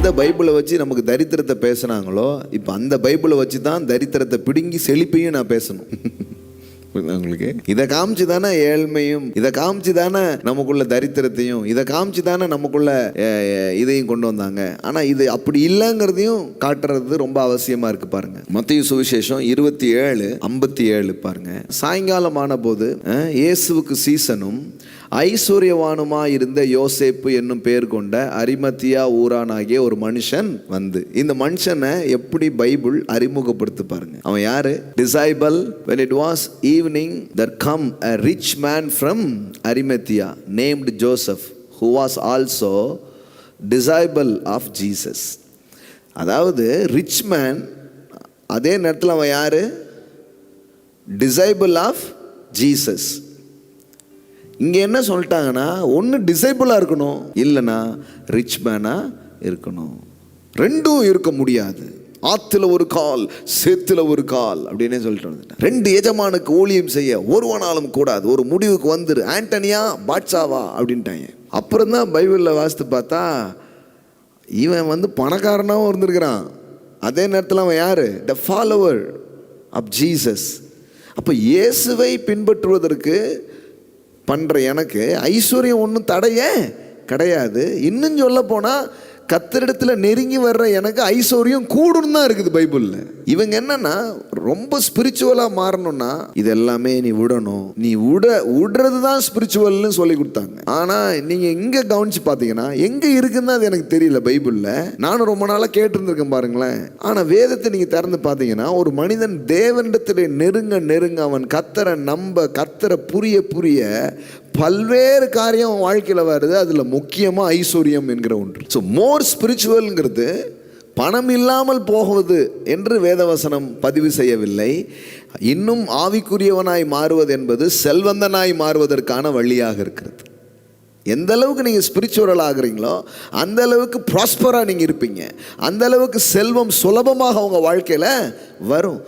எந்த பைபிளை வச்சு நமக்கு தரித்திரத்தை பேசுனாங்களோ இப்போ அந்த பைபிளை வச்சு தான் தரித்திரத்தை பிடுங்கி செழிப்பையும் நான் பேசணும். உங்களுக்கு இதை காமிச்சு தானே ஏழ்மையும், இதை காமிச்சு தானே நமக்குள்ள தரித்திரத்தையும், இதை காமிச்சு தானே நமக்குள்ள இதையும் கொண்டு வந்தாங்க. ஆனா இது அப்படி இல்லைங்கிறதையும் காட்டுறது ரொம்ப அவசியமா இருக்கு. பாருங்க மத்தேயு சுவிசேஷம் 27:57 பாருங்க. சாயங்காலமான போது இயேசுவுக்கு சீசனும் ஐஸ்வர்யவானுமா இருந்த யோசேப்பு என்னும் பேர் கொண்ட அரிமத்தியா ஊரானாகிய ஒரு மனுஷன் வந்து, இந்த மனுஷனை எப்படி பைபிள் அறிமுகப்படுத்து பாருங்க. அவன் யாரு? Disciple. when it was evening there come a rich man from Arimathea named Joseph who was also disciple of Jesus. அதாவது ரிச் மேன், அதே நேரத்தில் அவன் யாரு? Disciple of Jesus. இங்கே என்ன சொல்லிட்டாங்கன்னா, ஒன்று டிசைபிளாக இருக்கணும், இல்லைன்னா ரிச் மேனாக இருக்கணும். ரெண்டும் இருக்க முடியாது. ஆற்றுல ஒரு கால், சேத்துல ஒரு கால் அப்படின்னே சொல்லிட்டு வந்துட்டேன். ரெண்டு எஜமானுக்கு ஊழியம் செய்ய ஒருவனாலும் கூடாது, ஒரு முடிவுக்கு வந்துரு, ஆண்டனியா பாட்சாவா அப்படின்ட்டாங்க. அப்புறம் தான் பைபிளில் வாசித்து பார்த்தா இவன் வந்து பணக்காரனாகவும் இருந்திருக்கிறான், அதே நேரத்தில் அவன் யார்? த ஃபாலோவர் ஆஃப் ஜீசஸ். அப்போ இயேசுவை பின்பற்றுவதற்கு பண்ணுற எனக்கு ஐஸ்வர்யம் ஒன்றும் தடையே கிடையாது. இன்னும் சொல்ல போனால் கர்த்தரிடத்தில் நெருங்கி வர்ற எனக்கு ஐஸ்வர்யம் கூடுன்னு தான் இருக்குது பைபிளில். இவங்க என்னன்னா ரொம்ப ஸ்பிரிச்சுவலாக மாறணும்னா இது எல்லாமே நீ விடணும், நீ விடுறது தான் ஸ்பிரிச்சுவல்னு சொல்லி கொடுத்தாங்க. ஆனால் நீங்கள் இங்கே கவனிச்சு பார்த்தீங்கன்னா எங்கே இருக்குன்னு அது எனக்கு தெரியல பைபிளில். நானும் ரொம்ப நாளாக கேட்டிருந்திருக்கேன் பாருங்களேன். ஆனால் வேதத்தை நீங்கள் திறந்து பார்த்தீங்கன்னா ஒரு மனிதன் தேவனிடத்தில் நெருங்க நெருங்க அவன் கர்த்தரை நம்ப, கர்த்தரை புரிய புரிய பல்வேறு காரியம் வாழ்க்கையில் வருது. அதில் முக்கியமாக ஐஸ்வர்யம் என்கிற ஒன்று. ஸோ மோர் ஸ்பிரிச்சுவல்ங்கிறது பணம் இல்லாமல் போகுவது என்று வேதவசனம் பதிவு செய்யவில்லை. இன்னும் ஆவிக்குரியவனாய் மாறுவது என்பது செல்வந்தனாய் மாறுவதற்கான வழியாக இருக்கிறது. எந்த அளவுக்கு நீங்கள் ஸ்பிரிச்சுவல் ஆகுறீங்களோ அந்த அளவுக்கு ப்ராஸ்பராக நீங்கள் இருப்பீங்க, அந்த அளவுக்கு செல்வம் சுலபமாக உங்கள் வாழ்க்கையில் வரும்.